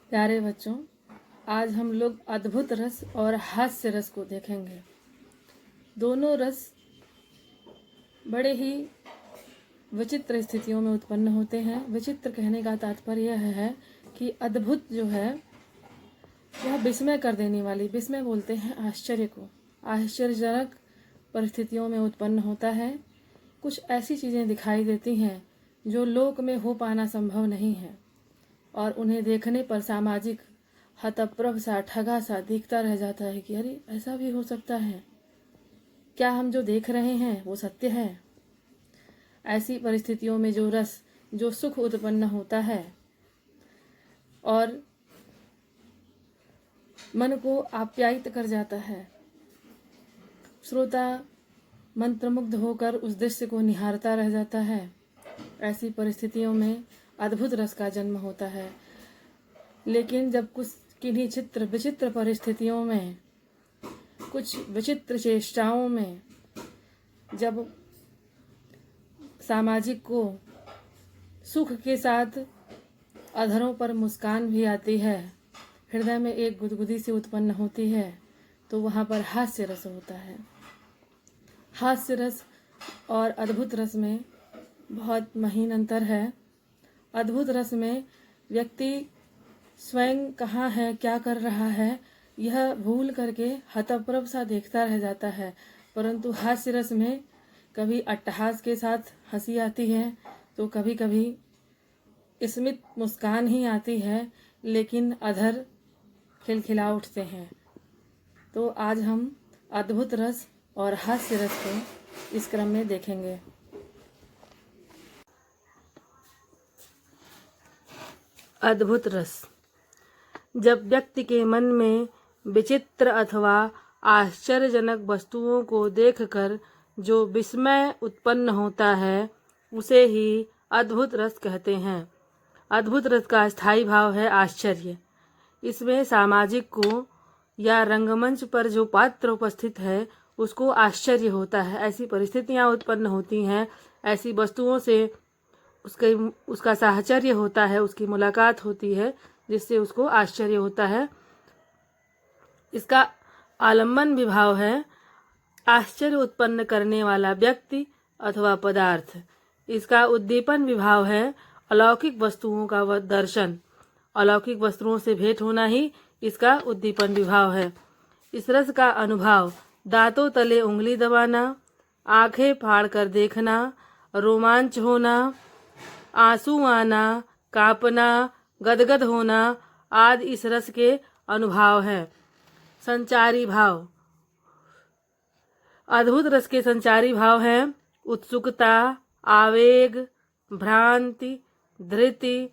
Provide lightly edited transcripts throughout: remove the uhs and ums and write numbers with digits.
प्यारे बच्चों, आज हम लोग अद्भुत रस और हास्य रस को देखेंगे। दोनों रस बड़े ही विचित्र स्थितियों में उत्पन्न होते हैं। विचित्र कहने का तात्पर्य यह है कि अद्भुत जो है वह विस्मय कर देने वाली, विस्मय बोलते हैं आश्चर्य को, आश्चर्यजनक परिस्थितियों में उत्पन्न होता है। कुछ ऐसी चीज़ें दिखाई देती हैं जो लोक में हो पाना संभव नहीं है और उन्हें देखने पर सामाजिक हतप्रभ सा, ठगा सा दिखता रह जाता है कि अरे ऐसा भी हो सकता है, क्या हम जो देख रहे हैं वो सत्य है। ऐसी परिस्थितियों में जो रस, जो सुख उत्पन्न होता है और मन को आप्यायित कर जाता है, श्रोता मंत्रमुग्ध होकर उस दृश्य को निहारता रह जाता है। ऐसी परिस्थितियों में अद्भुत रस का जन्म होता है। लेकिन जब कुछ किन्हीं विचित्र परिस्थितियों में, कुछ विचित्र चेष्टाओं में, जब सामाजिक को सुख के साथ अधरों पर मुस्कान भी आती है, हृदय में एक गुदगुदी सी उत्पन्न होती है, तो वहाँ पर हास्य रस होता है। हास्य रस और अद्भुत रस में बहुत महीन अंतर है। अद्भुत रस में व्यक्ति स्वयं कहाँ है, क्या कर रहा है, यह भूल करके हतप्रभ सा देखता रह जाता है। परंतु हास्य रस में कभी अट्टहास के साथ हंसी आती है, तो कभी कभी स्मित मुस्कान ही आती है, लेकिन अधर खिलखिला उठते हैं। तो आज हम अद्भुत रस और हास्य रस को इस क्रम में देखेंगे। अद्भुत रस। जब व्यक्ति के मन में विचित्र अथवा आश्चर्यजनक वस्तुओं को देखकर जो विस्मय उत्पन्न होता है, उसे ही अद्भुत रस कहते हैं। अद्भुत रस का स्थायी भाव है आश्चर्य। इसमें सामाजिक को या रंगमंच पर जो पात्र उपस्थित है उसको आश्चर्य होता है। ऐसी परिस्थितियां उत्पन्न होती हैं, ऐसी वस्तुओं से उसका साहचर्य होता है, उसकी मुलाकात होती है, जिससे उसको आश्चर्य होता है। इसका आलम्बन विभाव है आश्चर्य उत्पन्न करने वाला व्यक्ति अथवा पदार्थ। इसका उद्दीपन विभाव है अलौकिक वस्तुओं का दर्शन। अलौकिक वस्तुओं से भेंट होना ही इसका उद्दीपन विभाव है। इस रस का अनुभव दांतों तले उंगली दबाना, आंखें फाड़ कर देखना, रोमांच होना, आंसू आना, कांपना, गदगद होना आदि इस रस के अनुभव है। संचारी भाव। अद्भुत रस के संचारी भाव हैं उत्सुकता, आवेग, भ्रांति, धृति,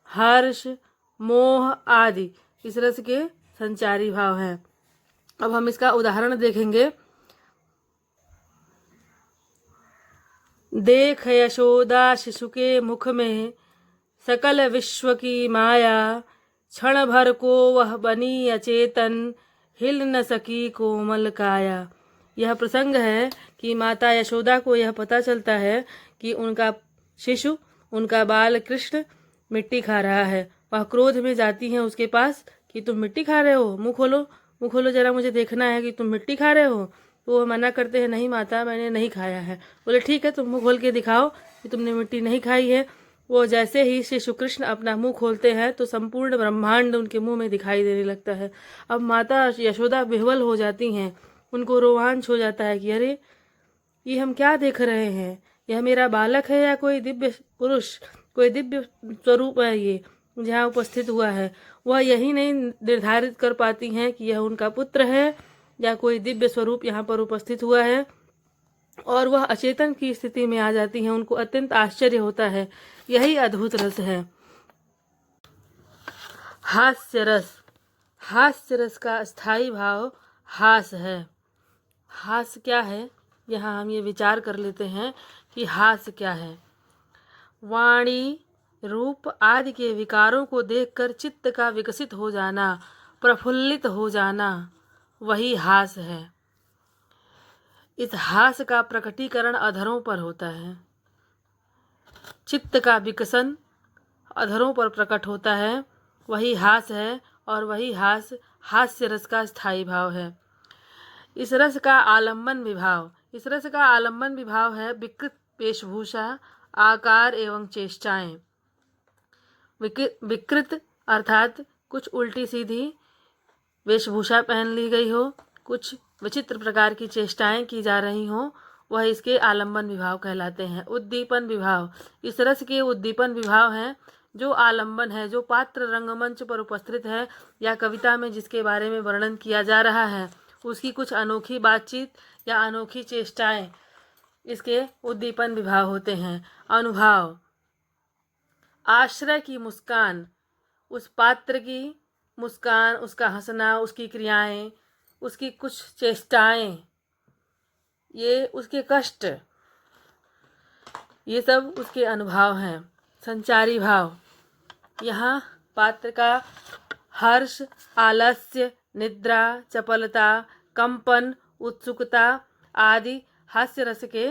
हर्ष, मोह आदि इस रस के संचारी भाव हैं। अब हम इसका उदाहरण देखेंगे। देख यशोदा शिशु के मुख में सकल विश्व की माया, क्षण भर को वह बनी अचेतन, हिल न सकी कोमल काया। यह प्रसंग है कि माता यशोदा को यह पता चलता है कि उनका शिशु, उनका बाल कृष्ण मिट्टी खा रहा है। वह क्रोध में जाती हैं उसके पास कि तुम मिट्टी खा रहे हो, मुंह खोलो, मुंह खोलो जरा, मुझे देखना है कि तुम मिट्टी खा रहे हो। तो वह मना करते हैं, नहीं माता, मैंने नहीं खाया है। बोले ठीक है, तुम मुंह खोल के दिखाओ कि तुमने मिट्टी नहीं खाई है। वो जैसे ही श्री कृष्ण अपना मुंह खोलते हैं तो संपूर्ण ब्रह्मांड उनके मुंह में दिखाई देने लगता है। अब माता यशोदा विह्वल हो जाती हैं, उनको रोमांच हो जाता है कि अरे ये हम क्या देख रहे हैं, यह मेरा बालक है या कोई दिव्य पुरुष, कोई दिव्य स्वरूप है ये जहाँ उपस्थित हुआ है। वह यही नहीं निर्धारित कर पाती हैं कि यह उनका पुत्र है या कोई दिव्य स्वरूप यहाँ पर उपस्थित हुआ है, और वह अचेतन की स्थिति में आ जाती हैं। उनको अत्यंत आश्चर्य होता है। यही अद्भुत रस है। हास्य रस। हास्य रस का स्थायी भाव हास है। हास क्या है, यहाँ हम ये विचार कर लेते हैं कि हास क्या है। वाणी, रूप आदि के विकारों को देखकर चित्त का विकसित हो जाना, प्रफुल्लित हो जाना, वही हास है। इस हास का प्रकटीकरण अधरों पर होता है। चित्त का विकसन अधरों पर प्रकट होता है वही हास है और वही हास्य रस का स्थायी भाव है। इस रस का आलम्बन विभाव है विकृत वेशभूषा, आकार एवं चेष्टाएं। विकृत अर्थात कुछ उल्टी सीधी वेशभूषा पहन ली गई हो, कुछ विचित्र प्रकार की चेष्टाएं की जा रही हो, वह इसके आलम्बन विभाव कहलाते हैं। उद्दीपन विभाव, इस रस के उद्दीपन विभाव हैं जो आलम्बन है, जो पात्र रंगमंच पर उपस्थित है या कविता में जिसके बारे में वर्णन किया जा रहा है उसकी कुछ अनोखी बातचीत या अनोखी चेष्टाएं इसके उद्दीपन विभाव होते हैं। अनुभाव, आश्रय की मुस्कान, उस पात्र की मुस्कान, उसका हंसना, उसकी क्रियाएं, उसकी कुछ चेष्टाएं, ये उसके कष्ट, ये सब उसके अनुभव हैं। संचारी भाव, यहाँ पात्र का हर्ष, आलस्य, निद्रा, चपलता, कंपन, उत्सुकता आदि हास्य रस के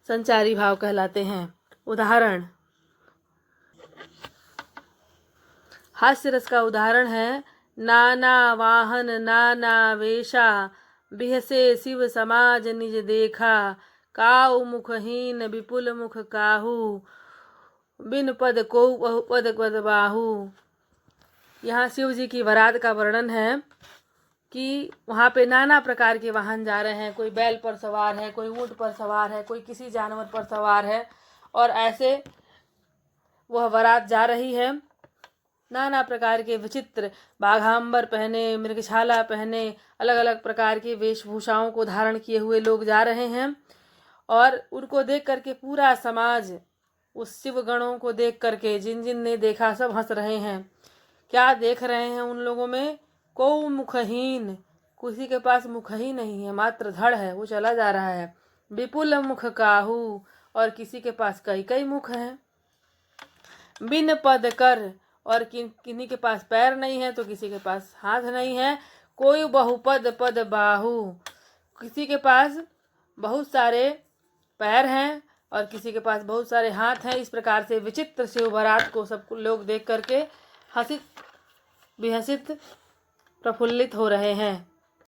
संचारी भाव कहलाते हैं। उदाहरण, हास्य रस का उदाहरण है नाना वाहन नाना वेशा, बिहसे शिव समाज निज देखा, काऊ मुखहीन विपुल मुख काहू, बिन पद को बहुपद पद बाहू। यहाँ शिव जी की बारात का वर्णन है कि वहाँ पे नाना प्रकार के वाहन जा रहे हैं, कोई बैल पर सवार है, कोई ऊँट पर सवार है, कोई किसी जानवर पर सवार है, और ऐसे वह बारात जा रही है। नाना प्रकार के विचित्र बाघांबर पहने, मृगछाला पहने, अलग अलग प्रकार की वेशभूषाओं को धारण किए हुए लोग जा रहे हैं, और उनको देख करके पूरा समाज, उस शिव गणों को देख करके जिन जिन ने देखा सब हंस रहे हैं। क्या देख रहे हैं उन लोगों में? को मुखहीन, किसी के पास मुख ही नहीं है, मात्र धड़ है, वो चला जा रहा है। विपुल मुख काहू, और किसी के पास कई कई मुख हैं। बिन पद कर, और किन्हीं के पास पैर नहीं है तो किसी के पास हाथ नहीं है। कोई बहुपद पद बाहू, किसी के पास बहुत सारे पैर हैं और किसी के पास बहुत सारे हाथ हैं। इस प्रकार से विचित्र शिव बारात को सब लोग देख करके हंसित विहसित प्रफुल्लित हो रहे हैं।